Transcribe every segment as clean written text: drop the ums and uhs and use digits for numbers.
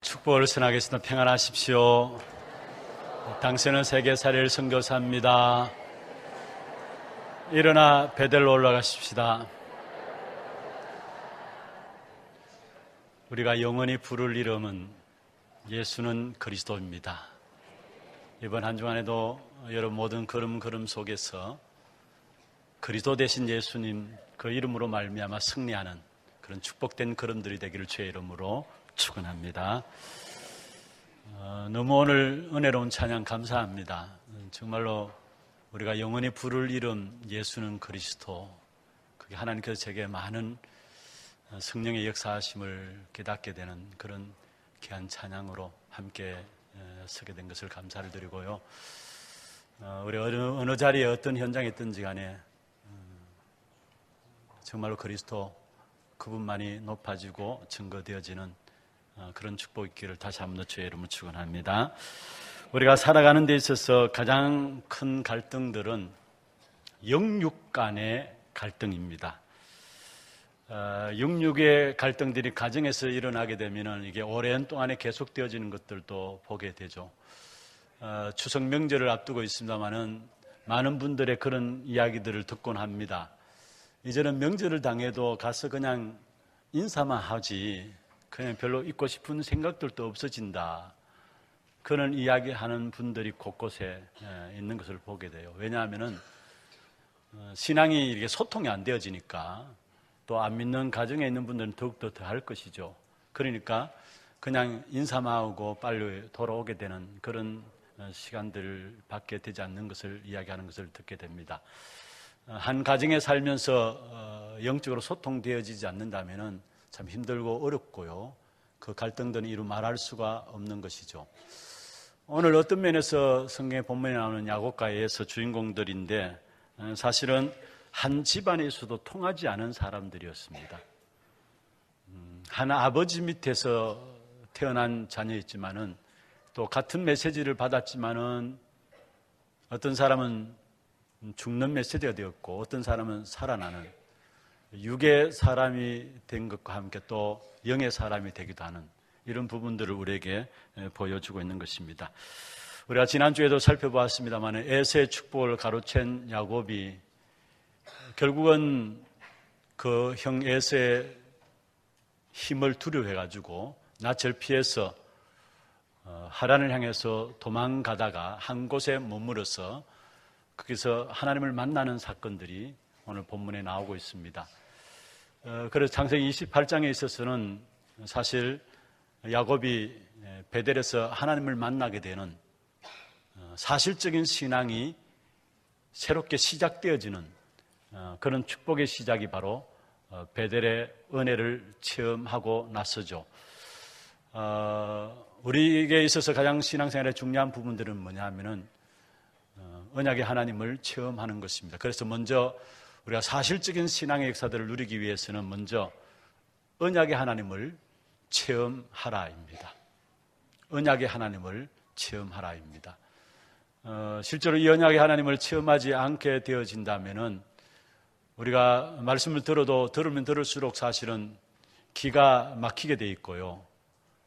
축복을 전하겠습니다. 평안하십시오. 당신은 세계살일 선교사입니다. 일어나 베델로 올라가십시다. 우리가 영원히 부를 이름은 예수는 그리스도입니다. 이번 한 주간에도 여러분 모든 걸음 속에서 그리스도 대신 예수님 그 이름으로 말미암아 승리하는 그런 축복된 걸음들이 되기를 주의 이름으로 축원합니다. 너무 오늘 은혜로운 찬양 감사합니다. 정말로 우리가 영원히 부를 이름 예수는 그리스도, 그게 하나님께서 제게 많은 성령의 역사하심을 깨닫게 되는 그런 귀한 찬양으로 함께 서게 된 것을 감사를 드리고요. 우리 어느 자리에 어떤 현장에 있든지 간에 정말로 그리스도 그분만이 높아지고 증거되어지는 그런 축복이 있기를 다시 한번 주의 이름으로 축원합니다. 우리가 살아가는 데 있어서 가장 큰 갈등들은 영육 간의 갈등입니다. 영육의 갈등들이 가정에서 일어나게 되면 이게 오랜 동안에 계속되어지는 것들도 보게 되죠. 추석 명절을 앞두고 있습니다만은 많은 분들의 그런 이야기들을 듣곤 합니다. 이제는 명절을 당해도 가서 그냥 인사만 하지 그냥 별로 있고 싶은 생각들도 없어진다. 그런 이야기하는 분들이 곳곳에 있는 것을 보게 돼요. 왜냐하면은 신앙이 이렇게 소통이 안 되어지니까 또 안 믿는 가정에 있는 분들은 더욱더 더 할 것이죠. 그러니까 그냥 인사만 하고 빨리 돌아오게 되는 그런 시간들을 받게 되지 않는 것을 이야기하는 것을 듣게 됩니다. 한 가정에 살면서 영적으로 소통되어지지 않는다면은 참 힘들고 어렵고요. 그 갈등들은 이루 말할 수가 없는 것이죠. 오늘 어떤 면에서 성경의 본문에 나오는 야곱과에서 주인공들인데 사실은 한 집안에서도 통하지 않은 사람들이었습니다. 한 아버지 밑에서 태어난 자녀였지만은 또 같은 메시지를 받았지만은 어떤 사람은 죽는 메시지가 되었고 어떤 사람은 살아나는 육의 사람이 된 것과 함께 또 영의 사람이 되기도 하는 이런 부분들을 우리에게 보여주고 있는 것입니다. 우리가 지난주에도 살펴보았습니다만 에서의 축복을 가로챈 야곱이 결국은 그 형 에서의 힘을 두려워해가지고 낯을 피해서 하란을 향해서 도망가다가 한 곳에 머물러서 거기서 하나님을 만나는 사건들이 오늘 본문에 나오고 있습니다. 그래서 창세기 28장에 있어서는 사실 야곱이 베델에서 하나님을 만나게 되는 사실적인 신앙이 새롭게 시작되어지는 그런 축복의 시작이 바로 베델의 은혜를 체험하고 나서죠. 우리에게 있어서 가장 신앙생활의 중요한 부분들은 뭐냐 하면은 언약의 하나님을 체험하는 것입니다. 그래서 먼저 우리가 사실적인 신앙의 역사들을 누리기 위해서는 먼저 언약의 하나님을 체험하라입니다. 언약의 하나님을 체험하라입니다. 실제로 이 언약의 하나님을 체험하지 않게 되어진다면은 우리가 말씀을 들으면 들을수록 사실은 기가 막히게 돼 있고요.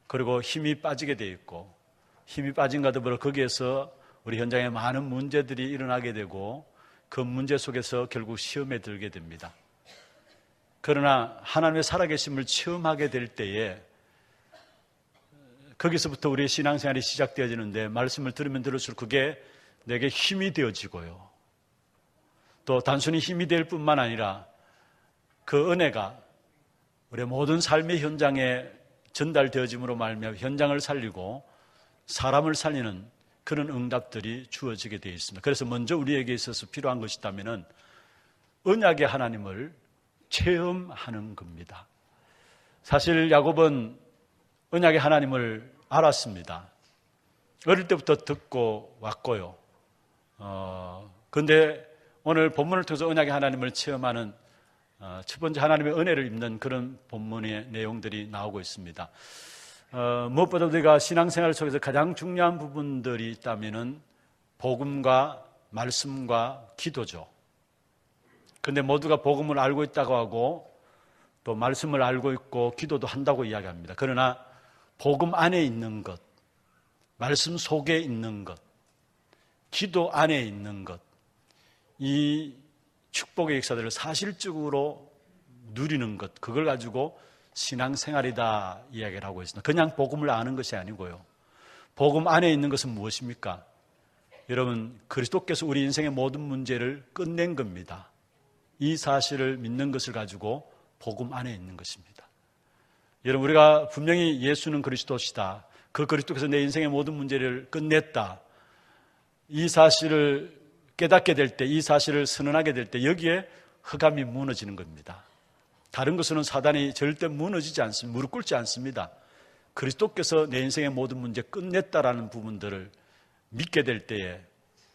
그리고 힘이 빠지게 돼 있고 힘이 빠진과 더불어 거기에서 우리 현장에 많은 문제들이 일어나게 되고 그 문제 속에서 결국 시험에 들게 됩니다. 그러나 하나님의 살아계심을 체험하게 될 때에 거기서부터 우리의 신앙생활이 시작되어지는데 말씀을 들으면 들을수록 그게 내게 힘이 되어지고요. 또 단순히 힘이 될 뿐만 아니라 그 은혜가 우리의 모든 삶의 현장에 전달되어짐으로 말미암아 현장을 살리고 사람을 살리는 그런 응답들이 주어지게 되어 있습니다. 그래서 먼저 우리에게 있어서 필요한 것이 있다면 언약의 하나님을 체험하는 겁니다. 사실 야곱은 언약의 하나님을 알았습니다. 어릴 때부터 듣고 왔고요. 그런데 오늘 본문을 통해서 언약의 하나님을 체험하는 첫 번째 하나님의 은혜를 입는 그런 본문의 내용들이 나오고 있습니다. 무엇보다 우리가 신앙생활 속에서 가장 중요한 부분들이 있다면은 복음과 말씀과 기도죠. 그런데 모두가 복음을 알고 있다고 하고 또 말씀을 알고 있고 기도도 한다고 이야기합니다. 그러나 복음 안에 있는 것, 말씀 속에 있는 것, 기도 안에 있는 것, 이 축복의 역사들을 사실적으로 누리는 것, 그걸 가지고 신앙생활이다 이야기를 하고 있습니다. 그냥 복음을 아는 것이 아니고요. 복음 안에 있는 것은 무엇입니까? 여러분, 그리스도께서 우리 인생의 모든 문제를 끝낸 겁니다. 이 사실을 믿는 것을 가지고 복음 안에 있는 것입니다. 여러분, 우리가 분명히 예수는 그리스도시다, 그 그리스도께서 내 인생의 모든 문제를 끝냈다, 이 사실을 깨닫게 될 때, 이 사실을 선언하게 될 때 여기에 흑암이 무너지는 겁니다. 다른 것은 사단이 절대 무너지지 않습니다. 무릎 꿇지 않습니다. 그리스도께서 내 인생의 모든 문제 끝냈다라는 부분들을 믿게 될 때에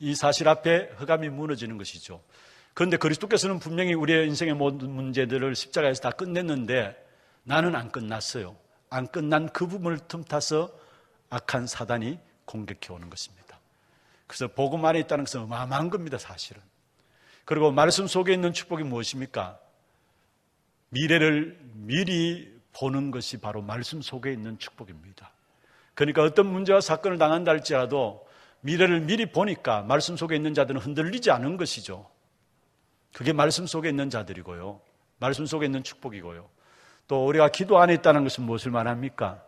이 사실 앞에 흑암이 무너지는 것이죠. 그런데 그리스도께서는 분명히 우리의 인생의 모든 문제들을 십자가에서 다 끝냈는데 나는 안 끝났어요. 안 끝난 그 부분을 틈타서 악한 사단이 공격해 오는 것입니다. 그래서 복음 안에 있다는 것은 어마어마한 겁니다, 사실은. 그리고 말씀 속에 있는 축복이 무엇입니까? 미래를 미리 보는 것이 바로 말씀 속에 있는 축복입니다. 그러니까 어떤 문제와 사건을 당한다 할지라도 미래를 미리 보니까 말씀 속에 있는 자들은 흔들리지 않은 것이죠. 그게 말씀 속에 있는 자들이고요. 말씀 속에 있는 축복이고요. 또 우리가 기도 안에 있다는 것은 무엇을 말합니까?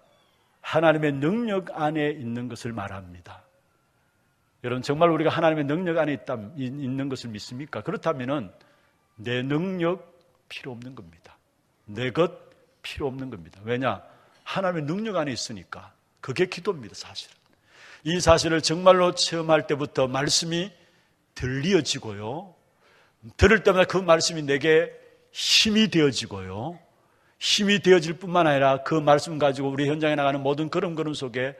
하나님의 능력 안에 있는 것을 말합니다. 여러분, 정말 우리가 하나님의 능력 안에 있는 것을 믿습니까? 그렇다면 내 능력 필요 없는 겁니다. 내 것 필요 없는 겁니다. 왜냐? 하나님의 능력 안에 있으니까. 그게 기도입니다, 사실은. 이 사실을 정말로 체험할 때부터 말씀이 들려지고요. 들을 때마다 그 말씀이 내게 힘이 되어지고요. 힘이 되어질 뿐만 아니라 그 말씀 가지고 우리 현장에 나가는 모든 걸음걸음 속에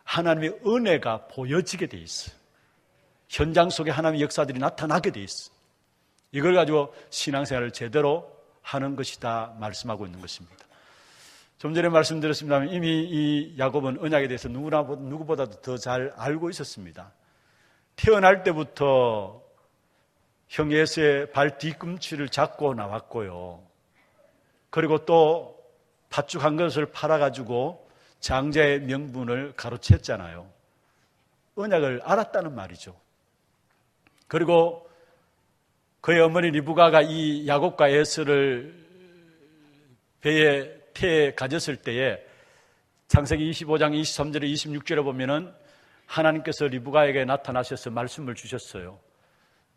하나님의 은혜가 보여지게 돼 있어요. 현장 속에 하나님의 역사들이 나타나게 돼 있어요. 이걸 가지고 신앙생활을 제대로 하는 것이다 말씀하고 있는 것입니다. 좀 전에 말씀드렸습니다만 이미 이 야곱은 언약에 대해서 누구보다도 더 잘 알고 있었습니다. 태어날 때부터 형 에서의 발 뒤꿈치를 잡고 나왔고요. 그리고 또 팥죽 것을 팔아가지고 장자의 명분을 가로챘잖아요. 언약을 알았다는 말이죠. 그리고 그의 어머니 리브가가 이 야곱과 에서를 배에 태에 가졌을 때에 창세기 25장 23절에 26절에 보면은 하나님께서 리브가에게 나타나셔서 말씀을 주셨어요.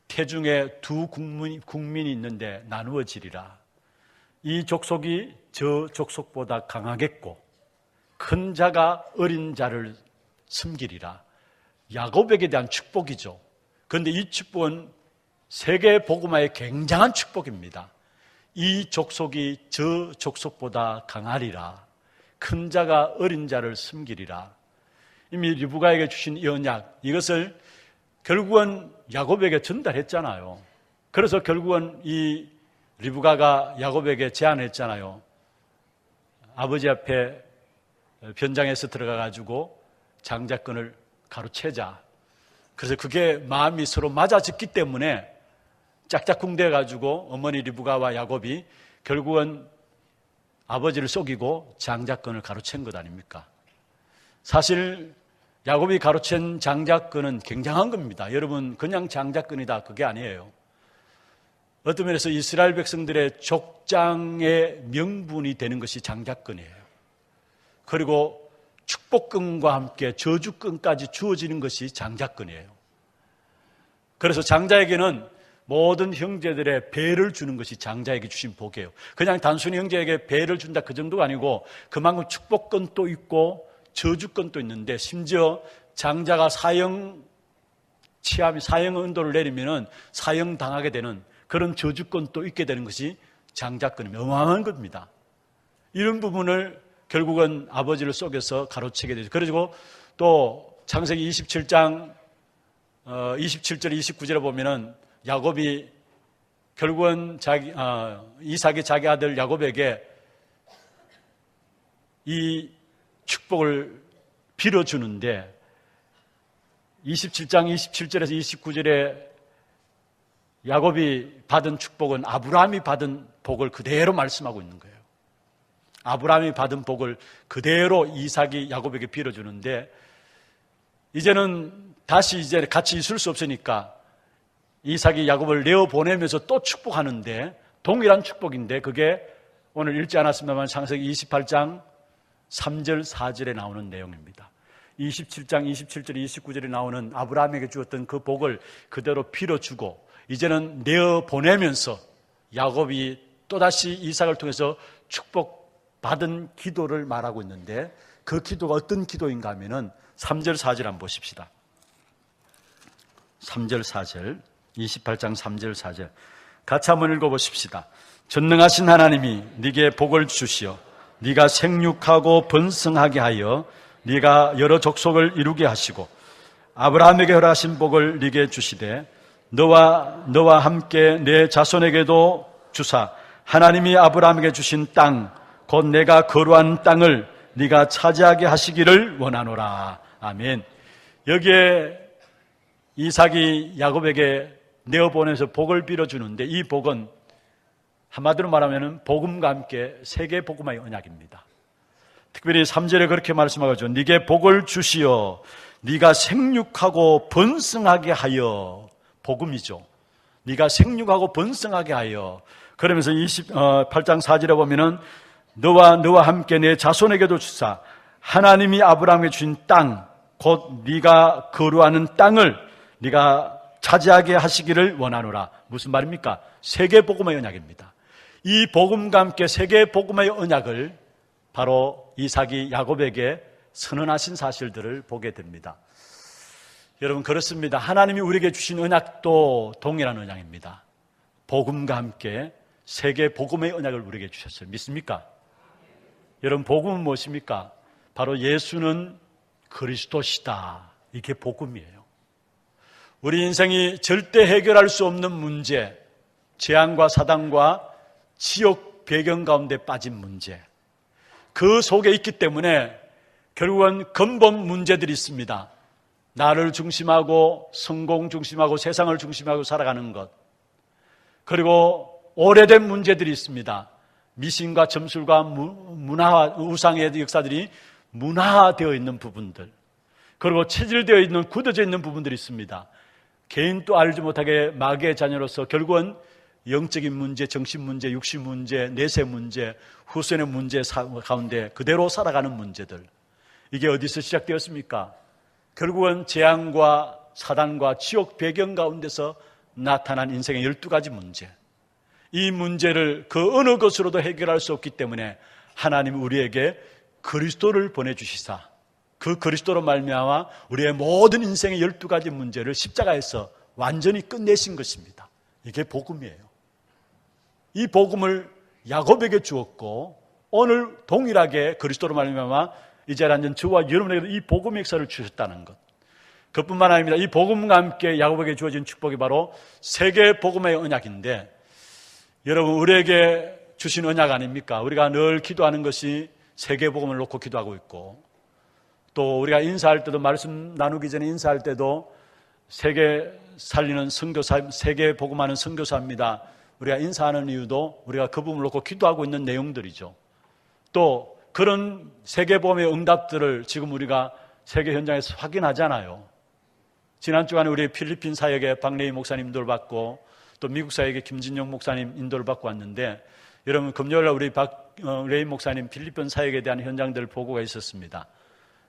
태중에 두 국민이 있는데 나누어지리라. 이 족속이 저 족속보다 강하겠고 큰 자가 어린 자를 섬기리라. 야곱에게 대한 축복이죠. 그런데 이 축복은 세계 복음화의 굉장한 축복입니다. 이 족속이 저 족속보다 강하리라. 큰 자가 어린 자를 섬기리라. 이미 리브가에게 주신 이 언약, 이것을 결국은 야곱에게 전달했잖아요. 그래서 결국은 이 리브가가 야곱에게 제안했잖아요. 아버지 앞에 변장해서 들어가가지고 장자권을 가로채자. 그래서 그게 마음이 서로 맞아졌기 때문에 짝짝꿍 돼가지고 어머니 리브가와 야곱이 결국은 아버지를 속이고 장자권을 가로챈 것 아닙니까? 사실 야곱이 가로챈 장자권은 굉장한 겁니다. 여러분, 그냥 장자권이다, 그게 아니에요. 어떤 면에서 이스라엘 백성들의 족장의 명분이 되는 것이 장자권이에요. 그리고 축복권과 함께 저주권까지 주어지는 것이 장자권이에요. 그래서 장자에게는 모든 형제들의 배를 주는 것이 장자에게 주신 복이에요. 그냥 단순히 형제에게 배를 준다 그 정도가 아니고 그만큼 축복권도 있고 저주권도 있는데, 심지어 장자가 사형 은도를 내리면은 사형 당하게 되는 그런 저주권도 있게 되는 것이 장자권입니다. 어마어마한 겁니다. 이런 부분을 결국은 아버지를 속여서 가로채게 되죠. 그리고 또 창세기 27장 27절 29절에 보면은 야곱이 결국은 이삭이 자기 아들 야곱에게 이 축복을 빌어주는데 27장 27절에서 29절에 야곱이 받은 축복은 아브라함이 받은 복을 그대로 말씀하고 있는 거예요. 아브라함이 받은 복을 그대로 이삭이 야곱에게 빌어주는데, 이제는 다시 이제 같이 있을 수 없으니까 이삭이 야곱을 내어보내면서 또 축복하는데, 동일한 축복인데 그게 오늘 읽지 않았습니다만 창세기 28장 3절 4절에 나오는 내용입니다. 27장 27절 29절에 나오는 아브라함에게 주었던 그 복을 그대로 빌어주고, 이제는 내어보내면서 야곱이 또다시 이삭을 통해서 축복받은 기도를 말하고 있는데, 그 기도가 어떤 기도인가 하면은 3절 4절 한번 보십시다. 3절 4절 28장 3절 4절 같이 한번 읽어보십시다. 전능하신 하나님이 네게 복을 주시어 네가 생육하고 번성하게 하여 네가 여러 족속을 이루게 하시고 아브라함에게 허락하신 복을 네게 주시되 너와 함께 내 자손에게도 주사 하나님이 아브라함에게 주신 땅 곧 내가 거루한 땅을 네가 차지하게 하시기를 원하노라. 아멘. 여기에 이삭이 야곱에게 내어보내서 복을 빌어주는데, 이 복은 한마디로 말하면 복음과 함께 세계 복음의 언약입니다. 특별히 3절에 그렇게 말씀하죠. 네게 복을 주시어 네가 생육하고 번성하게 하여. 복음이죠. 네가 생육하고 번성하게 하여. 그러면서 28장 4절에 보면은 너와 함께 내 자손에게도 주사 하나님이 아브라함에게 주신 땅 곧 네가 거루하는 땅을 네가 차지하게 하시기를 원하노라. 무슨 말입니까? 세계 복음의 언약입니다. 이 복음과 함께 세계 복음의 언약을 바로 이삭이 야곱에게 선언하신 사실들을 보게 됩니다. 여러분, 그렇습니다. 하나님이 우리에게 주신 언약도 동일한 언약입니다. 복음과 함께 세계 복음의 언약을 우리에게 주셨어요. 믿습니까? 여러분, 복음은 무엇입니까? 바로 예수는 그리스도시다. 이게 복음이에요. 우리 인생이 절대 해결할 수 없는 문제, 재앙과 사단과 지옥 배경 가운데 빠진 문제, 그 속에 있기 때문에 결국은 근본 문제들이 있습니다. 나를 중심하고 성공 중심하고 세상을 중심하고 살아가는 것, 그리고 오래된 문제들이 있습니다. 미신과 점술과 문화, 우상의 역사들이 문화되어 있는 부분들, 그리고 체질되어 있는, 굳어져 있는 부분들이 있습니다. 개인도 알지 못하게 마귀의 자녀로서 결국은 영적인 문제, 정신 문제, 육신 문제, 내세 문제, 후손의 문제 가운데 그대로 살아가는 문제들, 이게 어디서 시작되었습니까? 결국은 재앙과 사단과 지옥 배경 가운데서 나타난 인생의 12가지 문제, 이 문제를 그 어느 것으로도 해결할 수 없기 때문에 하나님이 우리에게 그리스도를 보내주시사 그 그리스도로 말미암아 우리의 모든 인생의 12가지 문제를 십자가에서 완전히 끝내신 것입니다. 이게 복음이에요. 이 복음을 야곱에게 주었고 오늘 동일하게 그리스도로 말미암아 이 자리에 앉은 저와 여러분에게도 이 복음의 역사를 주셨다는 것, 그뿐만 아닙니다. 이 복음과 함께 야곱에게 주어진 축복이 바로 세계 복음의 언약인데, 여러분, 우리에게 주신 언약 아닙니까? 우리가 늘 기도하는 것이 세계 복음을 놓고 기도하고 있고, 또 우리가 인사할 때도, 말씀 나누기 전에 인사할 때도 세계 살리는 선교사, 세계 복음하는 선교사입니다. 우리가 인사하는 이유도 우리가 그 부분을 놓고 기도하고 있는 내용들이죠. 또 그런 세계 복음의 응답들을 지금 우리가 세계 현장에서 확인하잖아요. 지난 주간에 우리 필리핀 사역에 박래희 목사님 인도를 받고, 또 미국 사역에 김진영 목사님 인도를 받고 왔는데, 여러분, 금요일날 우리 박래희 목사님 필리핀 사역에 대한 현장들 보고가 있었습니다.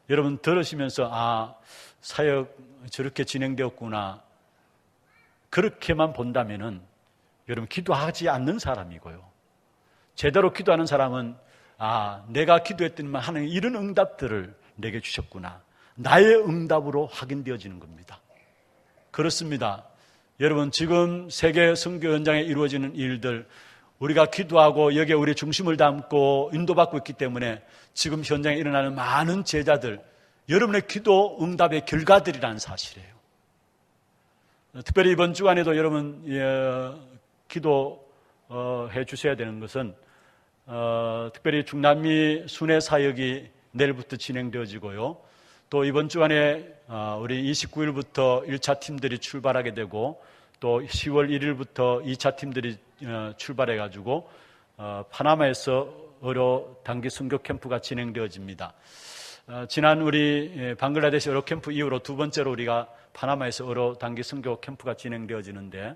여러분 들으시면서 사역 저렇게 진행되었구나, 그렇게만 본다면은 여러분 기도하지 않는 사람이고요. 제대로 기도하는 사람은 내가 기도했더니만 하나님 이런 응답들을 내게 주셨구나, 나의 응답으로 확인되어지는 겁니다. 그렇습니다. 여러분, 지금 세계 선교 현장에 이루어지는 일들, 우리가 기도하고 여기에 우리의 중심을 담고 인도받고 있기 때문에 지금 현장에 일어나는 많은 제자들, 여러분의 기도 응답의 결과들이라는 사실이에요. 특별히 이번 주간에도 여러분 기도해 주셔야 되는 것은, 특별히 중남미 순회 사역이 내일부터 진행되어지고요. 또 이번 주간에 우리 29일부터 1차 팀들이 출발하게 되고, 또 10월 1일부터 2차 팀들이 출발해가지고 파나마에서 어로 단기 선교 캠프가 진행되어집니다. 지난 우리 방글라데시 어로 캠프 이후로 두 번째로 우리가 파나마에서 어로 단기 선교 캠프가 진행되어지는데,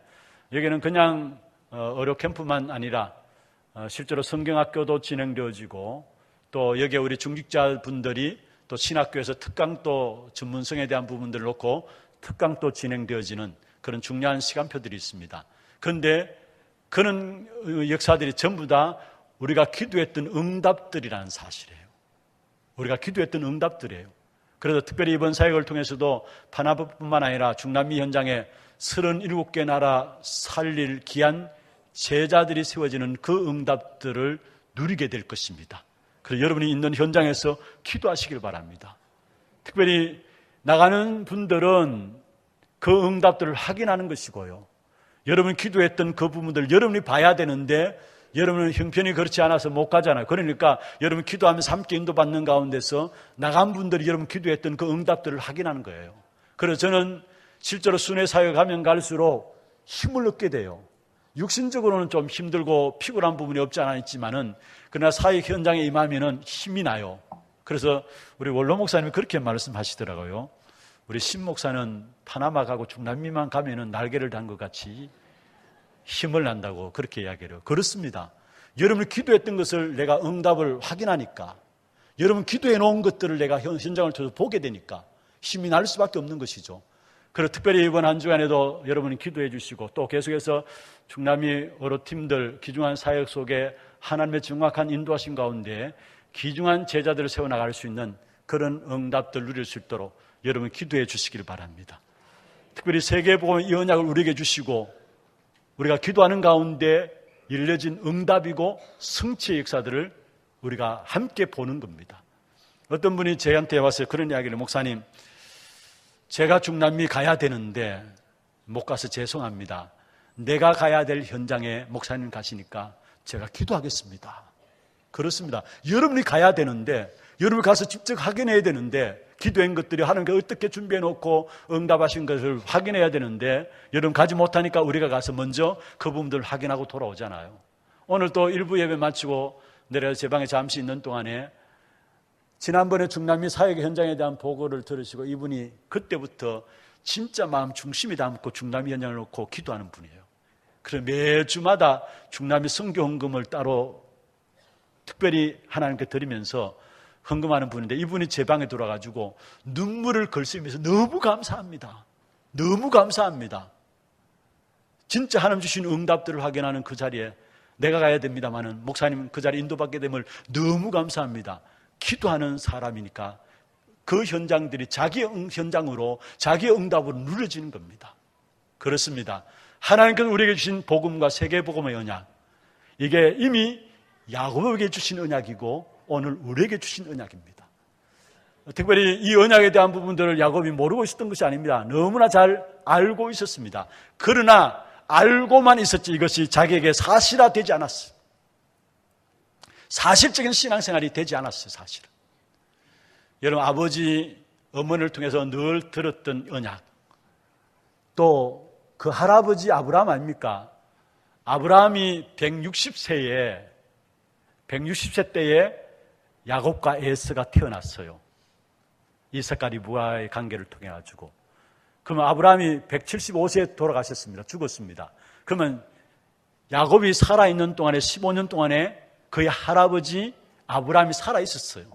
여기는 그냥 어로 캠프만 아니라 실제로 성경학교도 진행되어지고, 또 여기에 우리 중직자분들이 또 신학교에서 특강도 전문성에 대한 부분들을 놓고 특강도 진행되어지는 그런 중요한 시간표들이 있습니다. 그런데 그런 역사들이 전부 다 우리가 기도했던 응답들이라는 사실이에요. 우리가 기도했던 응답들이에요. 그래서 특별히 이번 사역을 통해서도 파나마뿐만 아니라 중남미 현장에 37개 나라 살릴 귀한 제자들이 세워지는 그 응답들을 누리게 될 것입니다. 그래서 여러분이 있는 현장에서 기도하시길 바랍니다. 특별히 나가는 분들은 그 응답들을 확인하는 것이고요. 여러분이 기도했던 그 부분들 여러분이 봐야 되는데 여러분은 형편이 그렇지 않아서 못 가잖아요. 그러니까 여러분 기도하면서 함께 인도받는 가운데서 나간 분들이 여러분 기도했던 그 응답들을 확인하는 거예요. 그래서 저는 실제로 순회 사역 가면 갈수록 힘을 얻게 돼요. 육신적으로는 좀 힘들고 피곤한 부분이 없지 않아 있지만은 그러나 사역 현장에 임하면은 힘이 나요. 그래서 우리 원로 목사님이 그렇게 말씀하시더라고요. 우리 신 목사는 파나마 가고 중남미만 가면은 날개를 단 것 같이 힘을 난다고 그렇게 이야기해요. 그렇습니다. 여러분이 기도했던 것을 내가 응답을 확인하니까, 여러분 기도해 놓은 것들을 내가 현장을 통해서 보게 되니까 힘이 날 수밖에 없는 것이죠. 그리고 특별히 이번 한 주간에도 여러분이 기도해 주시고 또 계속해서 중남미 어로 팀들 귀중한 사역 속에 하나님의 정확한 인도하심 가운데 귀중한 제자들을 세워나갈 수 있는 그런 응답들 누릴 수 있도록 여러분 기도해 주시길 바랍니다. 특별히 세계복음의 이 언약을 우리에게 주시고 우리가 기도하는 가운데 일러진 응답이고 성취의 역사들을 우리가 함께 보는 겁니다. 어떤 분이 저한테 와서 그런 이야기를, 목사님 제가 중남미 가야 되는데 못 가서 죄송합니다. 내가 가야 될 현장에 목사님 가시니까 제가 기도하겠습니다. 그렇습니다. 여러분이 가야 되는데, 여러분이 가서 직접 확인해야 되는데, 기도한 것들이 하나님께 어떻게 준비해 놓고 응답하신 것을 확인해야 되는데 여러분 가지 못하니까 우리가 가서 먼저 그 부분들을 확인하고 돌아오잖아요. 오늘 또 일부 예배 마치고 내려서 제 방에 잠시 있는 동안에 지난번에 중남미 사역 현장에 대한 보고를 들으시고 이분이 그때부터 진짜 마음 중심이 담고 중남미 현장을 놓고 기도하는 분이에요. 그래서 매주마다 중남미 선교 헌금을 따로 특별히 하나님께 드리면서 헌금하는 분인데, 이분이 제 방에 들어와가지고 눈물을 걸으면서 너무 감사합니다. 너무 감사합니다. 진짜 하나님 주신 응답들을 확인하는 그 자리에 내가 가야 됩니다만은 목사님 그 자리에 인도받게 됨을 너무 감사합니다. 기도하는 사람이니까 그 현장들이 자기 현장으로 자기 응답으로 누려지는 겁니다. 그렇습니다. 하나님께서 우리에게 주신 복음과 세계복음의 언약, 이게 이미 야곱에게 주신 언약이고 오늘 우리에게 주신 언약입니다. 특별히 이 언약에 대한 부분들을 야곱이 모르고 있었던 것이 아닙니다. 너무나 잘 알고 있었습니다. 그러나 알고만 있었지 이것이 자기에게 사실화되지 않았어요. 사실적인 신앙생활이 되지 않았어요. 사실은. 여러분 아버지 어머니를 통해서 늘 들었던 언약, 또 그 할아버지 아브라함 아닙니까? 아브라함이 160세 때에 야곱과 에서가 태어났어요. 이삭과 리브가의 관계를 통해 가지고. 그러면 아브라함이 175세에 돌아가셨습니다. 죽었습니다. 그러면 야곱이 살아있는 동안에 15년 동안에 그의 할아버지 아브라함이 살아있었어요.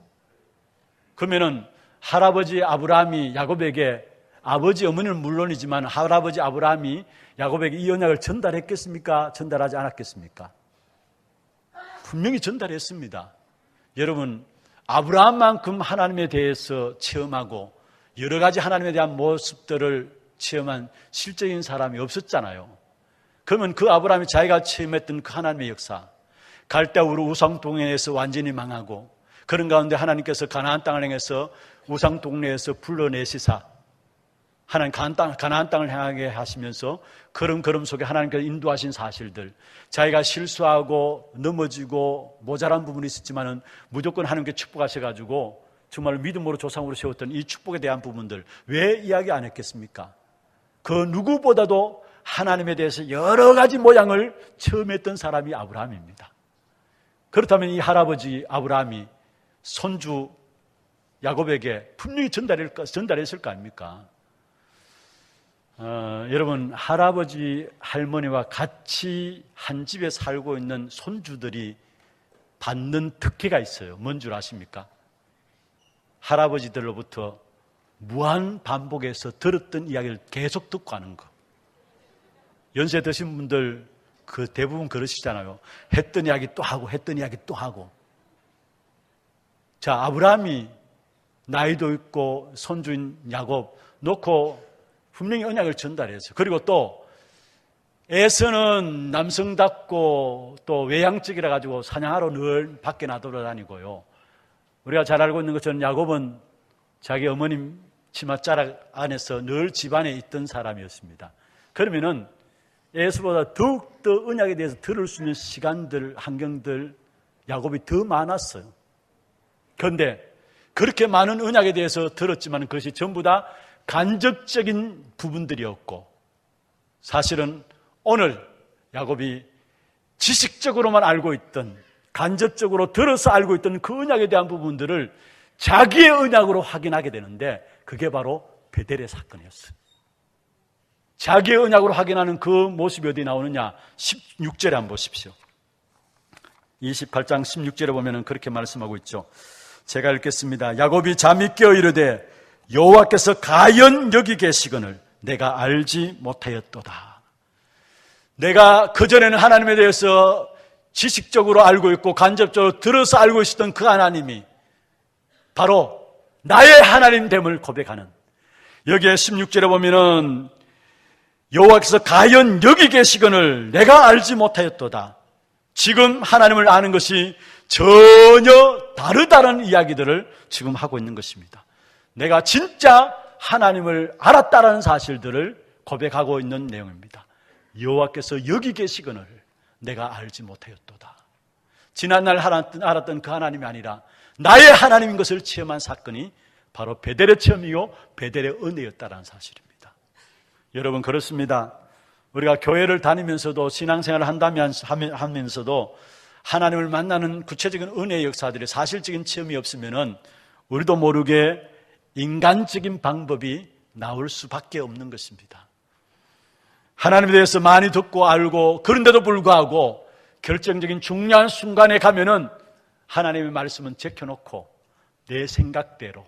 그러면은 할아버지 아브라함이 야곱에게, 아버지 어머니는 물론이지만 할아버지 아브라함이 야곱에게 이 언약을 전달했겠습니까? 전달하지 않았겠습니까? 분명히 전달했습니다. 여러분, 아브라함만큼 하나님에 대해서 체험하고 여러 가지 하나님에 대한 모습들을 체험한 실적인 사람이 없었잖아요. 그러면 그 아브라함이 자기가 체험했던 그 하나님의 역사, 갈대우르 우상 동네에서 완전히 망하고 그런 가운데 하나님께서 가나안 땅을 향해서 우상 동네에서 불러내시사 하나님 가나안 땅을 향하게 하시면서 걸음 속에 하나님께서 인도하신 사실들, 자기가 실수하고 넘어지고 모자란 부분이 있었지만은 무조건 하나님께 축복하셔가지고 정말 믿음으로 조상으로 세웠던 이 축복에 대한 부분들 왜 이야기 안 했겠습니까? 그 누구보다도 하나님에 대해서 여러 가지 모양을 체험했던 사람이 아브라함입니다. 그렇다면 이 할아버지 아브라함이 손주 야곱에게 분명히 전달했을 거 아닙니까? 여러분, 할아버지 할머니와 같이 한 집에 살고 있는 손주들이 받는 특혜가 있어요. 뭔 줄 아십니까? 할아버지들로부터 무한 반복해서 들었던 이야기를 계속 듣고 하는 거. 연세 드신 분들 그 대부분 그러시잖아요. 했던 이야기 또 하고 했던 이야기 또 하고. 자, 아브라함이 나이도 있고 손주인 야곱 놓고 분명히 언약을 전달했어요. 그리고 또 에서는 남성답고 또 외향적이라 가지고 사냥하러 늘 밖에 나돌아다니고요. 우리가 잘 알고 있는 것처럼 야곱은 자기 어머님 치맛자락 안에서 늘 집안에 있던 사람이었습니다. 그러면은 에서보다 더욱더 언약에 대해서 들을 수 있는 시간들, 환경들 야곱이 더 많았어요. 그런데 그렇게 많은 언약에 대해서 들었지만 그것이 전부 다 간접적인 부분들이었고, 사실은 오늘 야곱이 지식적으로만 알고 있던, 간접적으로 들어서 알고 있던 그 언약에 대한 부분들을 자기의 언약으로 확인하게 되는데 그게 바로 베델의 사건이었어요. 자기의 언약으로 확인하는 그 모습이 어디 나오느냐? 16절에 한번 보십시오. 28장 16절에 보면 그렇게 말씀하고 있죠. 제가 읽겠습니다. 야곱이 잠이 깨어 이르되 여호와께서 가연 여기 계시거늘 내가 알지 못하였도다. 내가 그전에는 하나님에 대해서 지식적으로 알고 있고 간접적으로 들어서 알고 있었던 그 하나님이 바로 나의 하나님됨을 고백하는, 여기에 16절에 보면은 여호와께서 가연 여기 계시거늘 내가 알지 못하였도다. 지금 하나님을 아는 것이 전혀 다르다는 이야기들을 지금 하고 있는 것입니다. 내가 진짜 하나님을 알았다라는 사실들을 고백하고 있는 내용입니다. 여호와께서 여기 계시거늘 내가 알지 못하였도다. 지난날 알았던 그 하나님이 아니라 나의 하나님인 것을 체험한 사건이 바로 베델의 체험이요 베델의 은혜였다라는 사실입니다. 여러분, 그렇습니다. 우리가 교회를 다니면서도 신앙생활을 하면서도 하나님을 만나는 구체적인 은혜의 역사들이 사실적인 체험이 없으면은 우리도 모르게 인간적인 방법이 나올 수밖에 없는 것입니다. 하나님에 대해서 많이 듣고 알고 그런데도 불구하고 결정적인 중요한 순간에 가면은 하나님의 말씀은 제껴놓고 내 생각대로,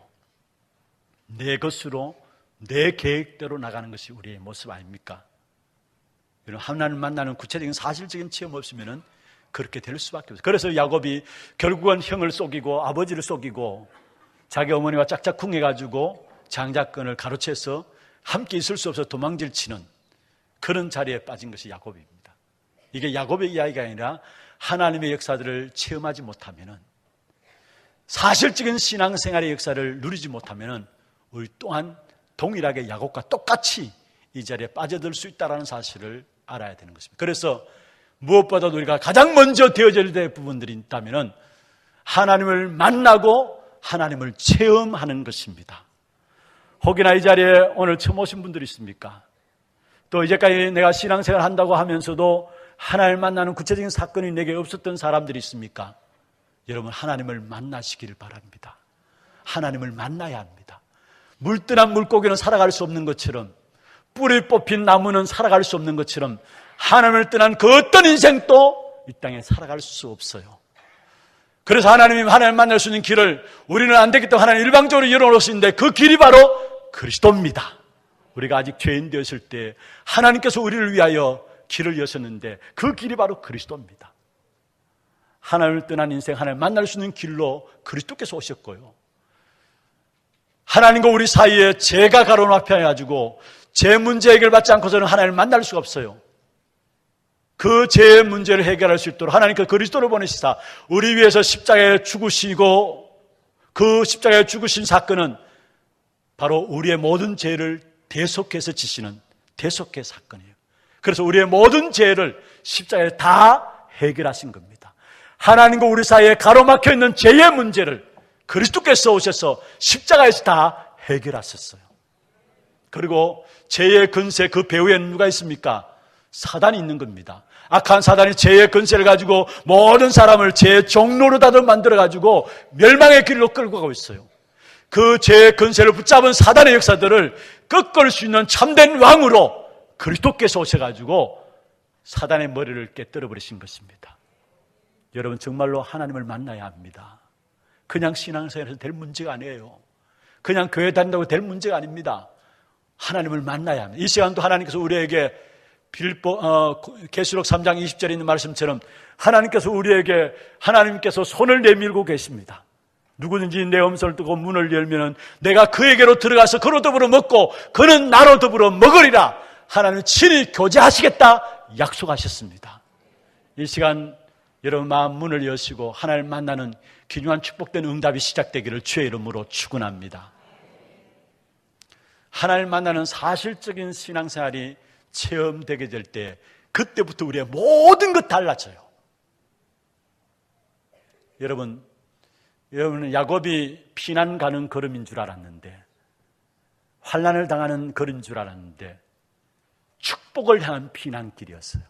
내 것으로, 내 계획대로 나가는 것이 우리의 모습 아닙니까? 하나님을 만나는 구체적인 사실적인 체험 없으면은 그렇게 될 수밖에 없어요. 그래서 야곱이 결국은 형을 속이고 아버지를 속이고 자기 어머니와 짝짝쿵해가지고 장자권을 가로채서 함께 있을 수 없어서 도망질 치는 그런 자리에 빠진 것이 야곱입니다. 이게 야곱의 이야기가 아니라 하나님의 역사들을 체험하지 못하면은, 사실적인 신앙생활의 역사를 누리지 못하면은 우리 또한 동일하게 야곱과 똑같이 이 자리에 빠져들 수 있다는 사실을 알아야 되는 것입니다. 그래서 무엇보다도 우리가 가장 먼저 되어져야 될 부분들이 있다면 하나님을 만나고 하나님을 체험하는 것입니다. 혹여나 이 자리에 오늘 처음 오신 분들이 있습니까? 또 이제까지 내가 신앙생활 한다고 하면서도 하나님을 만나는 구체적인 사건이 내게 없었던 사람들이 있습니까? 여러분, 하나님을 만나시기를 바랍니다. 하나님을 만나야 합니다. 물떠난 물고기는 살아갈 수 없는 것처럼, 뿌리 뽑힌 나무는 살아갈 수 없는 것처럼 하나님을 떠난 그 어떤 인생도 이 땅에 살아갈 수 없어요. 그래서 하나님이 하나님을 만날 수 있는 길을 우리는 안 되기 때문에 하나님 일방적으로 열어놓으시는데 그 길이 바로 그리스도입니다. 우리가 아직 죄인 되었을 때 하나님께서 우리를 위하여 길을 여셨는데 그 길이 바로 그리스도입니다. 하나님을 떠난 인생, 하나님을 만날 수 있는 길로 그리스도께서 오셨고요. 하나님과 우리 사이에 죄가 가로막혀가지고 죄 문제 해결받지 않고서는 하나님을 만날 수가 없어요. 그 죄의 문제를 해결할 수 있도록 하나님께서 그리스도를 보내시사 우리 위해서 십자가에 죽으시고, 그 십자가에 죽으신 사건은 바로 우리의 모든 죄를 대속해서 지시는 대속의 사건이에요. 그래서 우리의 모든 죄를 십자가에 다 해결하신 겁니다. 하나님과 우리 사이에 가로막혀 있는 죄의 문제를 그리스도께서 오셔서 십자가에서 다 해결하셨어요. 그리고 죄의 근세 그 배후에는 누가 있습니까? 사단이 있는 겁니다. 악한 사단이 죄의 권세를 가지고 모든 사람을 죄의 종로로 다들 만들어가지고 멸망의 길로 끌고 가고 있어요. 그 죄의 권세를 붙잡은 사단의 역사들을 꺾을 수 있는 참된 왕으로 그리스도께서 오셔가지고 사단의 머리를 깨뜨려 버리신 것입니다. 여러분, 정말로 하나님을 만나야 합니다. 그냥 신앙생활에서 될 문제가 아니에요. 그냥 교회 다닌다고 될 문제가 아닙니다. 하나님을 만나야 합니다. 이 시간도 하나님께서 우리에게 계시록 3장 20절에 있는 말씀처럼 하나님께서 손을 내밀고 계십니다. 누구든지 내 음성을 듣고 문을 열면 내가 그에게로 들어가서 그로 더불어 먹고 그는 나로 더불어 먹으리라. 하나님은 친히 교제하시겠다 약속하셨습니다. 이 시간 여러분 마음 문을 여시고 하나님을 만나는 귀중한 축복된 응답이 시작되기를 주의 이름으로 축원합니다. 하나님을 만나는 사실적인 신앙생활이 체험되게 될 때 그때부터 우리의 모든 것 달라져요. 여러분은 야곱이 피난 가는 걸음인 줄 알았는데, 환난을 당하는 걸음인 줄 알았는데 축복을 향한 피난길이었어요.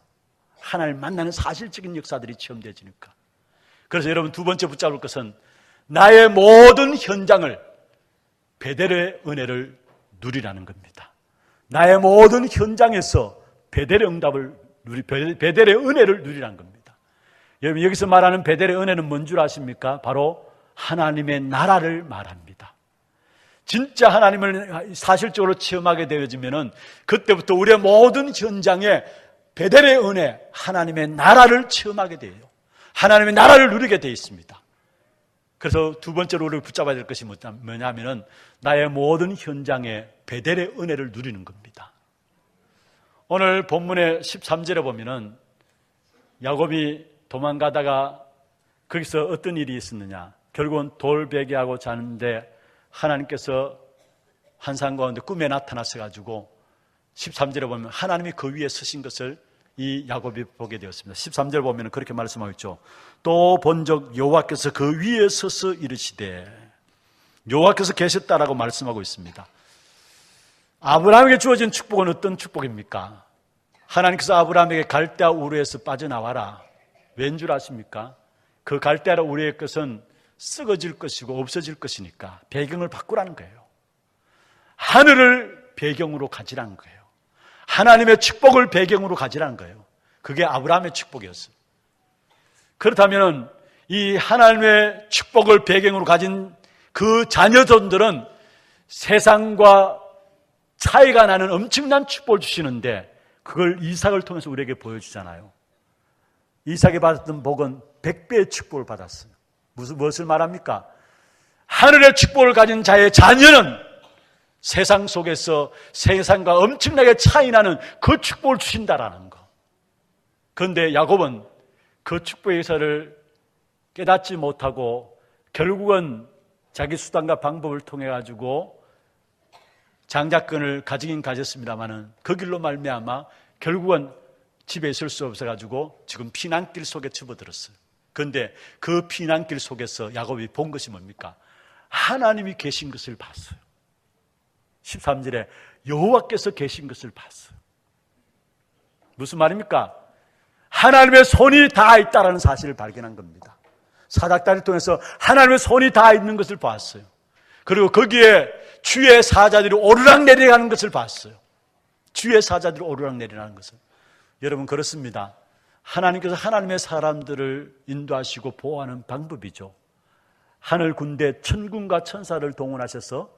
하나님을 만나는 사실적인 역사들이 체험되지니까. 그래서 여러분 두 번째 붙잡을 것은 나의 모든 현장을 베델의 은혜를 누리라는 겁니다. 나의 모든 현장에서 베델의 베델의 은혜를 누리라는 겁니다. 여러분, 여기서 말하는 베델의 은혜는 뭔 줄 아십니까? 바로 하나님의 나라를 말합니다. 진짜 하나님을 사실적으로 체험하게 되어지면은 그때부터 우리의 모든 현장에 베델의 은혜, 하나님의 나라를 체험하게 돼요. 하나님의 나라를 누리게 되어 있습니다. 그래서 두 번째로 우리를 붙잡아야 될 것이 뭐냐면은 나의 모든 현장에 베델의 은혜를 누리는 겁니다. 오늘 본문의 13절에 보면은 야곱이 도망가다가 거기서 어떤 일이 있었느냐. 결국은 돌베개하고 자는데 하나님께서 환상 가운데 꿈에 나타나셔가지고 13절에 보면 하나님이 그 위에 서신 것을 이 야곱이 보게 되었습니다. 13절 보면 그렇게 말씀하고 있죠. 또 본적 여호와께서 그 위에 서서 이르시되, 여호와께서 계셨다라고 말씀하고 있습니다. 아브라함에게 주어진 축복은 어떤 축복입니까? 하나님께서 아브라함에게 갈대아 우르에서 빠져나와라. 왠 줄 아십니까? 그 갈대아 우르의 것은 썩어질 것이고 없어질 것이니까 배경을 바꾸라는 거예요. 하늘을 배경으로 가지라는 거예요. 하나님의 축복을 배경으로 가지라는 거예요. 그게 아브라함의 축복이었어요. 그렇다면 이 하나님의 축복을 배경으로 가진 그 자녀들은 세상과 차이가 나는 엄청난 축복을 주시는데 그걸 이삭을 통해서 우리에게 보여주잖아요. 이삭이 받았던 복은 100배의 축복을 받았어요. 무엇을 말합니까? 하늘의 축복을 가진 자의 자녀는 세상 속에서 세상과 엄청나게 차이나는 그 축복을 주신다라는 거. 그런데 야곱은 그 축복의 역사를 깨닫지 못하고 결국은 자기 수단과 방법을 통해 가지고 장자권을 가지긴 가졌습니다마는 그 길로 말미암아 결국은 집에 있을 수 없어 가지고 지금 피난길 속에 접어들었어요. 그런데 그 피난길 속에서 야곱이 본 것이 뭡니까? 하나님이 계신 것을 봤어요. 13절에 여호와께서 계신 것을 봤어요. 무슨 말입니까? 하나님의 손이 다 있다라는 사실을 발견한 겁니다. 사닥다리를 통해서 하나님의 손이 다 있는 것을 봤어요. 그리고 거기에 주의 사자들이 오르락내리락하는 것을 봤어요. 주의 사자들이 오르락내리락하는 것을. 여러분, 그렇습니다. 하나님께서 하나님의 사람들을 인도하시고 보호하는 방법이죠. 하늘 군대 천군과 천사를 동원하셔서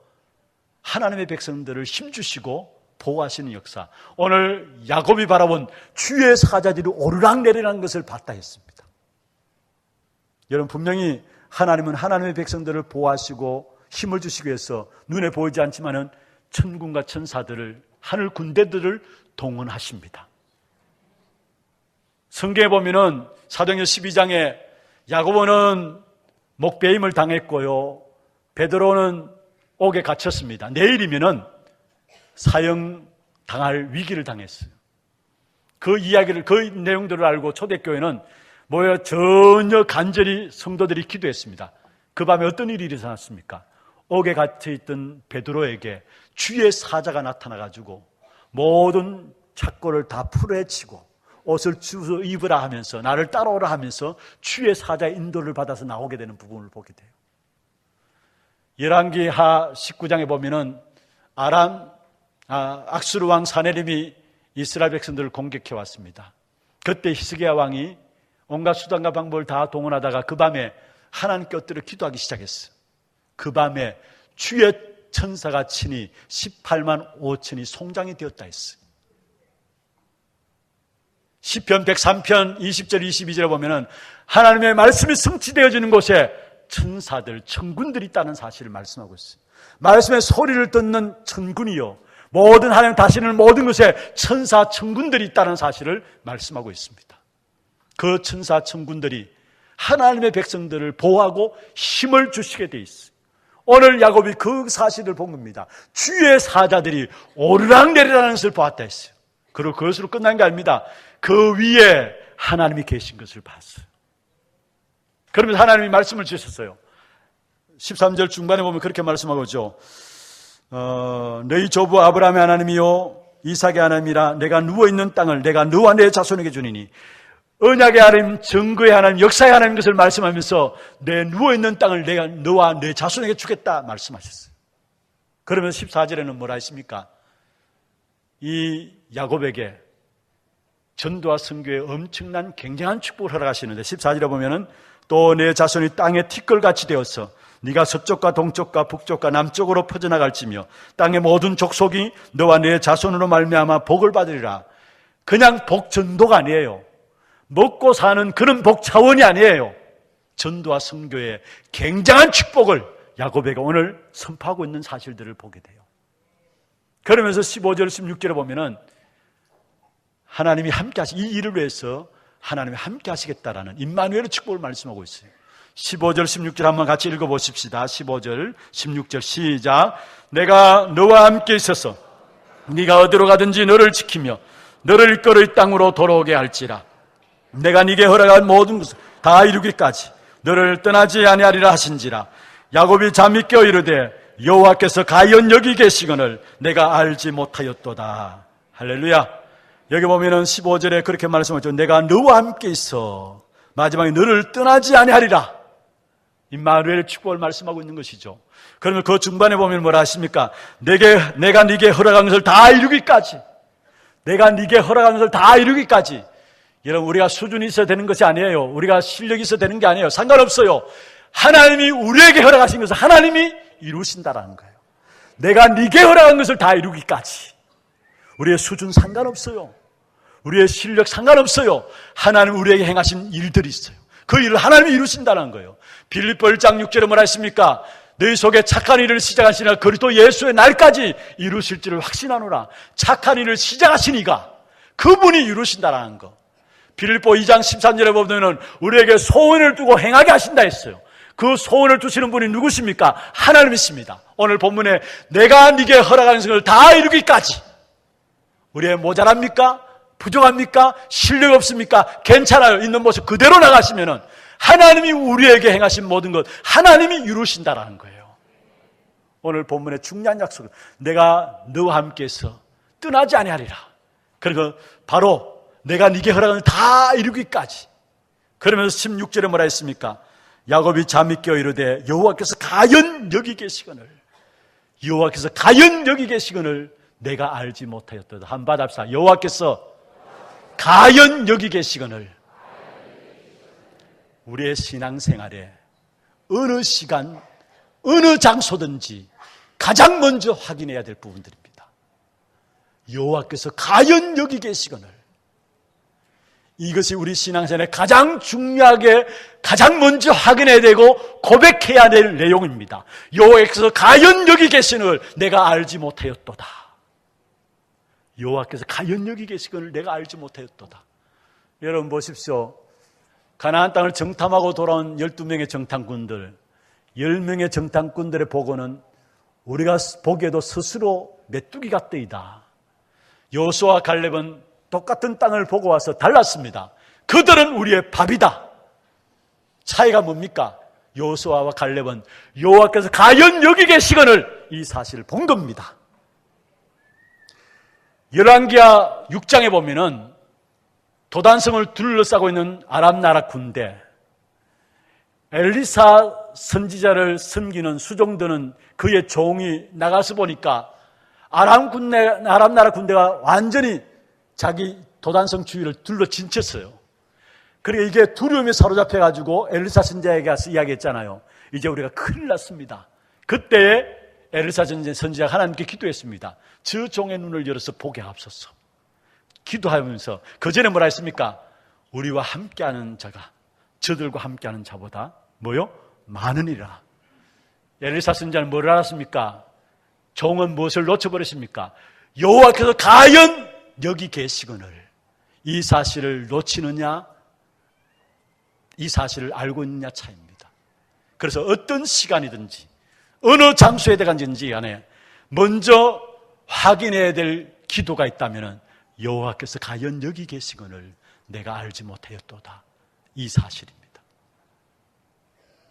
하나님의 백성들을 힘주시고 보호하시는 역사. 오늘 야곱이 바라본 주의 사자들이 오르락내리락하는 것을 봤다 했습니다. 여러분, 분명히 하나님은 하나님의 백성들을 보호하시고 힘을 주시기 위해서 눈에 보이지 않지만은 천군과 천사들을, 하늘 군대들을 동원하십니다. 성경에 보면은 사도행전 12장에 야고보는 목배임을 당했고요, 베드로는 옥에 갇혔습니다. 내일이면은 사형당할 위기를 당했어요. 그 이야기를, 그 내용들을 알고 초대교회는 모여 전혀 간절히 성도들이 기도했습니다. 그 밤에 어떤 일이 일어났습니까? 옥에 갇혀있던 베드로에게 주의 사자가 나타나가지고 모든 착고를 다 풀어헤치고 옷을 주워 입으라 하면서 나를 따라오라 하면서 주의 사자의 인도를 받아서 나오게 되는 부분을 보게 돼요. 열왕기하 19장에 보면은 악수르 왕 사네립이 이스라엘 백성들을 공격해 왔습니다. 그때 히스기야 왕이 온갖 수단과 방법을 다 동원하다가 그 밤에 하나님께 엎드려 기도하기 시작했어요. 그 밤에 주의 천사가 친히 18만 5천이 송장이 되었다 했어요. 시편 103편 20절 22절에 보면은 하나님의 말씀이 성취되어지는 곳에 천사들, 천군들이 있다는 사실을 말씀하고 있어요. 말씀의 소리를 듣는 천군이요, 모든 하나님 다스리는 모든 것에 천사, 천군들이 있다는 사실을 말씀하고 있습니다. 그 천사, 천군들이 하나님의 백성들을 보호하고 힘을 주시게 돼 있어요. 오늘 야곱이 그 사실을 본 겁니다. 주의 사자들이 오르락내리락하는 것을 보았다 했어요. 그리고 그것으로 끝난 게 아닙니다. 그 위에 하나님이 계신 것을 봤어요. 그러면서 하나님이 말씀을 주셨어요. 13절 중반에 보면 그렇게 말씀하고 있죠. 너희 조부 아브라함의 하나님이요 이삭의 하나님이라 내가 누워있는 땅을 내가 너와 내 자손에게 주니니, 언약의 하나님, 증거의 하나님, 역사의 하나님 것을 말씀하면서 내 누워있는 땅을 내가 너와 내 자손에게 주겠다 말씀하셨어요. 그러면서 14절에는 뭐라 했습니까? 이 야곱에게 전도와 선교에 엄청난 굉장한 축복을 허락하시는데 14절에 보면은 또 내 자손이 땅의 티끌같이 되어서 네가 서쪽과 동쪽과 북쪽과 남쪽으로 퍼져나갈지며 땅의 모든 족속이 너와 내 자손으로 말미암아 복을 받으리라. 그냥 복 전도가 아니에요. 먹고 사는 그런 복 차원이 아니에요. 전도와 선교의 굉장한 축복을 야곱에게 오늘 선포하고 있는 사실들을 보게 돼요. 그러면서 15절 16절에 보면은 하나님이 함께 이 일을 위해서 하나님이 함께 하시겠다라는 임마누엘의 축복을 말씀하고 있어요. 15절 16절 한번 같이 읽어보십시다. 15절 16절 시작. 내가 너와 함께 있어서 네가 어디로 가든지 너를 지키며 너를 이끌어 이 땅으로 돌아오게 할지라. 내가 네게 허락한 모든 것을 다 이루기까지 너를 떠나지 아니하리라 하신지라. 야곱이 잠이 깨어 이르되 여호와께서 가연 여기 계시거늘 내가 알지 못하였도다. 할렐루야. 여기 보면은 15절에 그렇게 말씀하죠. 내가 너와 함께 있어 마지막에 너를 떠나지 아니하리라. 임마누엘의 축복을 말씀하고 있는 것이죠. 그러면 그 중반에 보면 뭐라 하십니까? 내가 네게 허락한 것을 다 이루기까지, 내가 네게 허락한 것을 다 이루기까지. 여러분, 우리가 수준이 있어야 되는 것이 아니에요. 우리가 실력이 있어야 되는 게 아니에요. 상관없어요. 하나님이 우리에게 허락하신 것을 하나님이 이루신다라는 거예요. 내가 네게 허락한 것을 다 이루기까지. 우리의 수준 상관없어요. 우리의 실력 상관없어요. 하나님 우리에게 행하신 일들이 있어요. 그 일을 하나님이 이루신다는 거예요. 빌립보 1장 6절에 뭐라 했습니까? 너희 속에 착한 일을 시작하시나 그리스도 예수의 날까지 이루실 줄을 확신하노라. 착한 일을 시작하신 이가 그분이 이루신다라는 거. 빌립보 2장 13절에 보면 우리에게 소원을 두고 행하게 하신다 했어요. 그 소원을 두시는 분이 누구십니까? 하나님이십니다. 오늘 본문에 내가 네게 허락하는 것을 다 이루기까지. 우리의 모자랍니까? 부족합니까? 실력 없습니까? 괜찮아요. 있는 모습 그대로 나가시면은 하나님이 우리에게 행하신 모든 것 하나님이 이루신다라는 거예요. 오늘 본문의 중요한 약속은 내가 너와 함께해서 떠나지 아니하리라. 그리고 바로 내가 네게 허락한 것을 다 이루기까지. 그러면서 16절에 뭐라 했습니까? 야곱이 잠이 깨어 이르되 여호와께서 가연 여기 계시거늘, 여호와께서 가연 여기 계시거늘 내가 알지 못하였도다. 한번 받합시다. 여호와께서 가연 여기 계시거늘. 우리의 신앙생활에 어느 시간 어느 장소든지 가장 먼저 확인해야 될 부분들입니다. 여호와께서 가연 여기 계시거늘. 이것이 우리 신앙생활에 가장 중요하게 가장 먼저 확인해야 되고 고백해야 될 내용입니다. 여호와께서 가연 여기 계시거늘 내가 알지 못하였도다. 여호와께서 가연 여기 계시거늘 내가 알지 못하였도다. 여러분 보십시오. 가나안 땅을 정탐하고 돌아온 12명의 정탐꾼들, 10명의 정탐꾼들의 보고는 우리가 보기에도 스스로 메뚜기 같더이다. 여호수아와 갈렙은 똑같은 땅을 보고 와서 달랐습니다. 그들은 우리의 밥이다. 차이가 뭡니까? 여호수아와 갈렙은 여호와께서 가연 여기 계시거늘 이 사실을 본 겁니다. 열왕기하 6장에 보면은 도단성을 둘러싸고 있는 아람 나라 군대, 엘리사 선지자를 섬기는 수종드는 그의 종이 나가서 보니까 아람 나라 군대가 완전히 자기 도단성 주위를 둘러 진쳤어요. 그리고 이게 두려움에 사로잡혀가지고 엘리사 선지자에게 가서 이야기했잖아요. 이제 우리가 큰일 났습니다. 그때에 엘리사 선지자가 하나님께 기도했습니다. 저 종의 눈을 열어서 보게 하옵소서. 기도하면서 그 전에 뭐라 했습니까? 우리와 함께하는 자가 저들과 함께하는 자보다 뭐요? 많으니라. 엘리사 선지자는 뭘 알았습니까? 종은 무엇을 놓쳐버렸습니까? 여호와께서 과연 여기 계시거늘 이 사실을 놓치느냐, 이 사실을 알고 있느냐 차이입니다. 그래서 어떤 시간이든지 어느 장소에 들어간지 간에 먼저 확인해야 될 기도가 있다면 여호와께서 과연 여기 계시거늘 내가 알지 못하였도다. 이 사실입니다.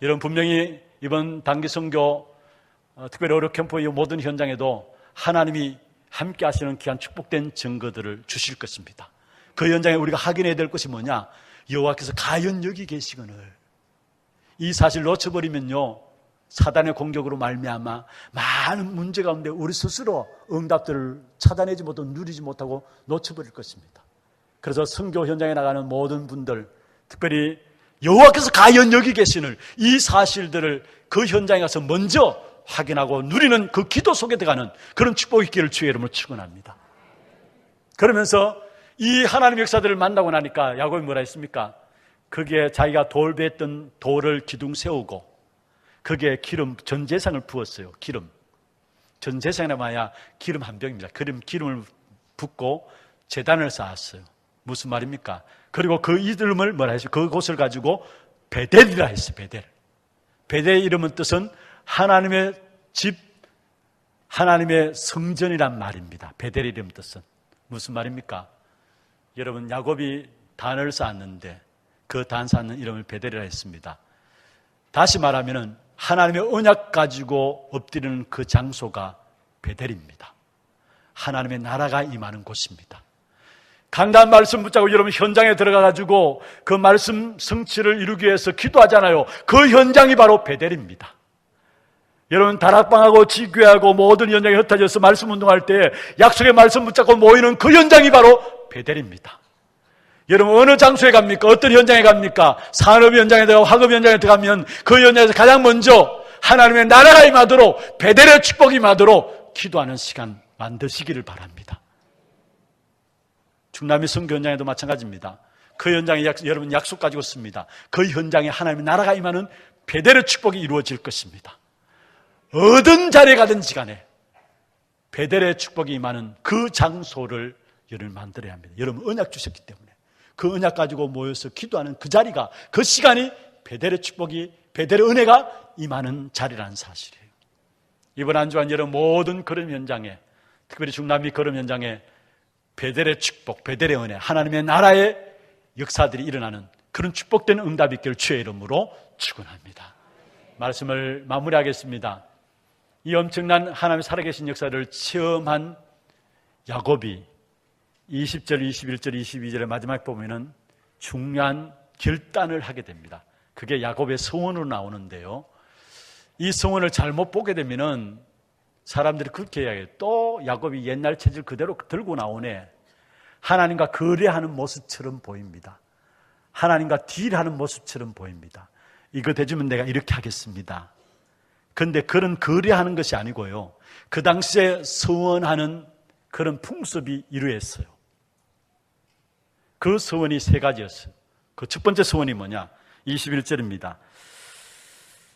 여러분, 분명히 이번 단기 선교 특별히 어려 캠프의 모든 현장에도 하나님이 함께 하시는 귀한 축복된 증거들을 주실 것입니다. 그 현장에 우리가 확인해야 될 것이 뭐냐? 여호와께서 과연 여기 계시거늘 이 사실 놓쳐버리면요, 사단의 공격으로 말미암아 많은 문제 가운데 우리 스스로 응답들을 찾아내지 못하고 누리지 못하고 놓쳐버릴 것입니다. 그래서 선교 현장에 나가는 모든 분들, 특별히 여호와께서 과연 여기 계시는 이 사실들을 그 현장에 가서 먼저 확인하고 누리는 그 기도 속에 들어가는 그런 축복의 기회를 주의 이름으로 축원합니다. 그러면서 이 하나님의 역사들을 만나고 나니까 야곱이 뭐라 했습니까? 거기에 자기가 돌배했던 돌을 기둥 세우고 거기에 기름, 전제상을 부었어요. 기름. 전제상이라 마야 기름 한 병입니다. 기름을 붓고 제단을 쌓았어요. 무슨 말입니까? 그리고 그 이름을 뭐라 했어요? 그곳을 가지고 베델이라 했어요. 베델. 베델의 이름은 뜻은 하나님의 집, 하나님의 성전이란 말입니다. 베델의 이름 뜻은. 무슨 말입니까? 여러분, 야곱이 단을 쌓았는데 그 단 쌓는 이름을 베델이라 했습니다. 다시 말하면 하나님의 언약 가지고 엎드리는 그 장소가 베델입니다. 하나님의 나라가 임하는 곳입니다. 강단 말씀 붙잡고 여러분 현장에 들어가가지고 그 말씀 성취를 이루기 위해서 기도하잖아요. 그 현장이 바로 베델입니다. 여러분, 다락방하고 지교하고 모든 현장에 흩어져서 말씀 운동할 때 약속의 말씀 붙잡고 모이는 그 현장이 바로 베델입니다. 여러분, 어느 장소에 갑니까? 어떤 현장에 갑니까? 산업 현장에 들어가고 학업 현장에 들어가면 그 현장에서 가장 먼저 하나님의 나라가 임하도록, 베델의 축복이 임하도록 기도하는 시간 만드시기를 바랍니다. 중남미 선교 현장에도 마찬가지입니다. 그 현장에 여러분 약속 가지고 있습니다. 그 현장에 하나님의 나라가 임하는 베델의 축복이 이루어질 것입니다. 어떤 자리에 가든지 간에 베델의 축복이 임하는 그 장소를 여러분 만들어야 합니다. 여러분 언약 주셨기 때문에 그 언약 가지고 모여서 기도하는 그 자리가, 그 시간이 베델의 축복이, 베델의 은혜가 임하는 자리라는 사실이에요. 이번 한 주간 여러분 모든 걸음 현장에, 특별히 중남미 걸음 현장에 베델의 축복, 베델의 은혜, 하나님의 나라의 역사들이 일어나는 그런 축복된 응답이 있기를 주의 이름으로 축원합니다. 말씀을 마무리하겠습니다. 이 엄청난 하나님의 살아계신 역사를 체험한 야곱이 20절, 21절, 22절의 마지막에 보면은 중요한 결단을 하게 됩니다. 그게 야곱의 서원으로 나오는데요. 이 서원을 잘못 보게 되면은 사람들이 그렇게 이야기해요. 또 야곱이 옛날 체질 그대로 들고 나오네. 하나님과 거래하는 모습처럼 보입니다. 하나님과 딜하는 모습처럼 보입니다. 이거 대주면 내가 이렇게 하겠습니다. 그런데 그런 거래하는 것이 아니고요. 그 당시에 서원하는 그런 풍습이 이루어졌어요. 그 서원이 세 가지였어요. 그 첫 번째 서원이 뭐냐? 21절입니다.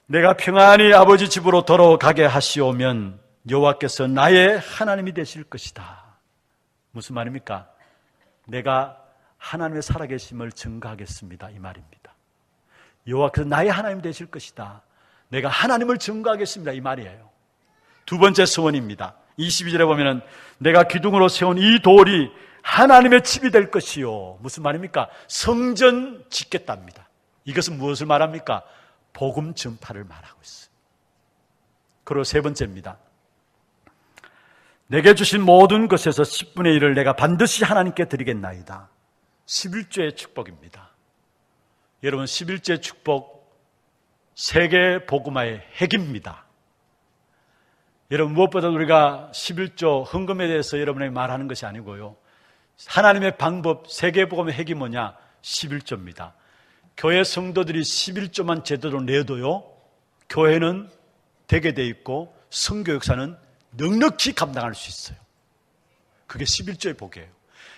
내가 평안히 아버지 집으로 돌아가게 하시오면 여호와께서 나의 하나님이 되실 것이다. 무슨 말입니까? 내가 하나님의 살아계심을 증거하겠습니다. 이 말입니다. 여호와께서 나의 하나님 되실 것이다. 내가 하나님을 증거하겠습니다. 이 말이에요. 두 번째 소원입니다. 22절에 보면은 내가 기둥으로 세운 이 돌이 하나님의 집이 될 것이요. 무슨 말입니까? 성전 짓겠답니다. 이것은 무엇을 말합니까? 복음 전파를 말하고 있어요. 그리고 세 번째입니다. 내게 주신 모든 것에서 10분의 1을 내가 반드시 하나님께 드리겠나이다. 11조의 축복입니다. 여러분, 11조의 축복 세계 복음화의 핵입니다. 여러분, 무엇보다 우리가 11조 헌금에 대해서 여러분에게 말하는 것이 아니고요, 하나님의 방법, 세계 복음의 핵이 뭐냐? 11조입니다. 교회 성도들이 11조만 제대로 내도요, 교회는 되게 돼 있고 선교 역사는 넉넉히 감당할 수 있어요. 그게 11조의 복이에요.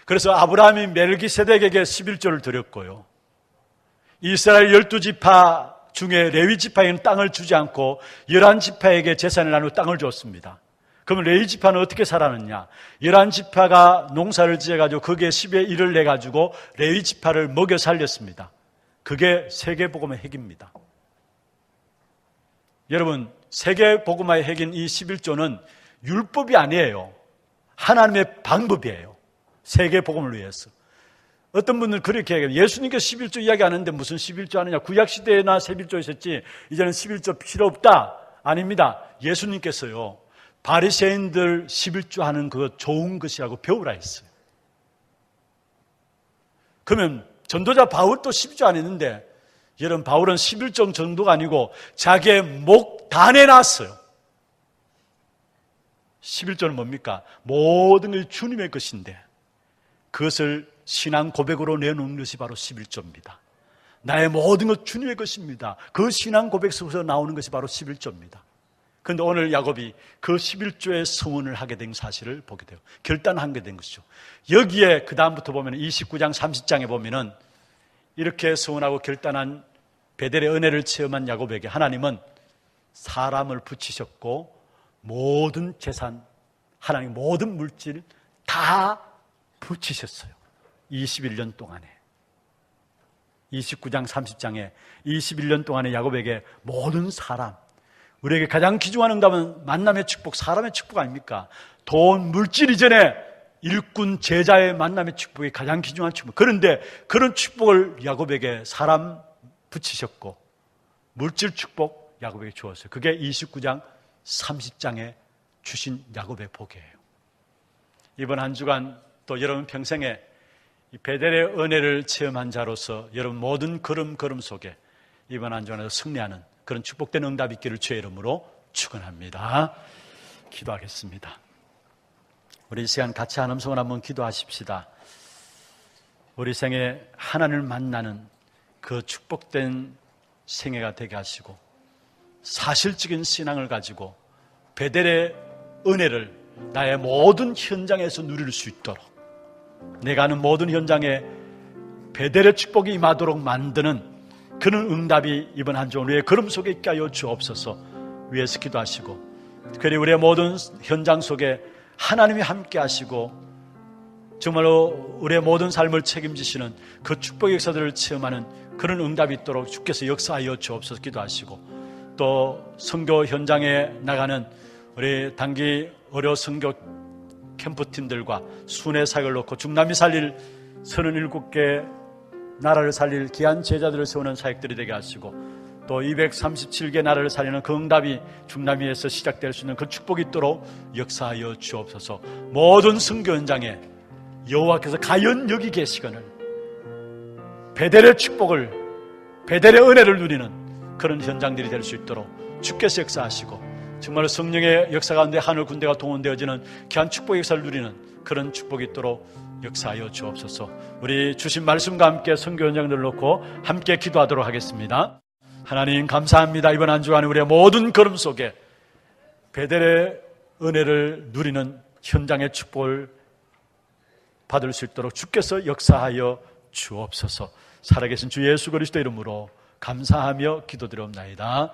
그래서 아브라함이 멜기세덱에게 11조를 드렸고요, 이스라엘 12지파 중에 레위 지파에는 땅을 주지 않고 11지파에게 재산을 나누어 땅을 줬습니다. 그러면 레위 지파는 어떻게 살았느냐? 11지파가 농사를 지어가지고 거기에 10의 1을 내가지고 레위 지파를 먹여 살렸습니다. 그게 세계복음의 핵입니다. 여러분, 세계복음화의 핵인 이 11조는 율법이 아니에요. 하나님의 방법이에요. 세계복음을 위해서. 어떤 분들은 그렇게 얘기해요. 예수님께서 11조 이야기하는데 무슨 11조 하느냐? 구약시대에나 11조 있었지 이제는 11조 필요 없다. 아닙니다. 예수님께서요, 바리새인들 11조 하는 그거 좋은 것이라고 배우라 했어요. 그러면 전도자 바울도 11조 안 했는데, 여러분, 바울은 11조 정도가 아니고 자기의 목 다 내놨어요. 11조는 뭡니까? 모든 것이 주님의 것인데 그것을 신앙 고백으로 내놓는 것이 바로 11조입니다. 나의 모든 것 주님의 것입니다. 그 신앙 고백 속에서 나오는 것이 바로 11조입니다. 그런데 오늘 야곱이 그 11조의 서원을 하게 된 사실을 보게 돼요. 결단하게 된 것이죠. 여기에 그 다음부터 보면 29장 30장에 보면은 이렇게 서원하고 결단한 베델의 은혜를 체험한 야곱에게 하나님은 사람을 붙이셨고 모든 재산, 하나님 모든 물질 다 붙이셨어요. 21년 동안에. 29장 30장에 21년 동안에 야곱에게 모든 사람, 우리에게 가장 귀중한 응답은 만남의 축복, 사람의 축복 아닙니까? 돈, 물질 이전에 일꾼, 제자의 만남의 축복이 가장 귀중한 축복. 그런데 그런 축복을 야곱에게 사람 붙이셨고 물질 축복 야곱에게 주었어요. 그게 29장 30장에 주신 야곱의 복이에요. 이번 한 주간 또 여러분 평생에 이 베델의 은혜를 체험한 자로서 여러분 모든 걸음 속에 이번 한 주간에서 승리하는 그런 축복된 응답이 있기를 주의 이름으로 축원합니다. 기도하겠습니다. 우리 이 시간 같이 한 음성을 한번 기도하십시다. 우리 생에 하나님을 만나는 그 축복된 생애가 되게 하시고 사실적인 신앙을 가지고 베델의 은혜를 나의 모든 현장에서 누릴 수 있도록, 내가 하는 모든 현장에 베델의 축복이 임하도록 만드는 그런 응답이 이번 한 주 우리의 걸음 속에 있게 하여 주옵소서. 위에서 기도하시고, 그리고 우리의 모든 현장 속에 하나님이 함께 하시고 정말로 우리의 모든 삶을 책임지시는 그 축복의 역사들을 체험하는 그런 응답이 있도록 주께서 역사하여 주옵소서. 기도하시고, 또 선교 현장에 나가는 우리 단기 의료 선교 캠프팀들과 순회 사역을 놓고 중남미 살릴 37개 나라를 살릴 귀한 제자들을 세우는 사역들이 되게 하시고, 또 237개 나라를 살리는 그 응답이 중남미에서 시작될 수 있는 그 축복이 있도록 역사하여 주옵소서. 모든 선교 현장에 여호와께서 가연 여기 계시거늘 베델의 축복을, 베델의 은혜를 누리는 그런 현장들이 될 수 있도록 주께서 역사하시고, 정말 성령의 역사 가운데 하늘 군대가 동원되어지는 귀한 축복의 역사를 누리는 그런 축복이 있도록 역사하여 주옵소서. 우리 주신 말씀과 함께 선교 현장들을 놓고 함께 기도하도록 하겠습니다. 하나님 감사합니다. 이번 한 주간 우리의 모든 걸음 속에 베델의 은혜를 누리는 현장의 축복을 받을 수 있도록 주께서 역사하여 주옵소서. 살아계신 주 예수 그리스도 이름으로 감사하며 기도드리옵나이다.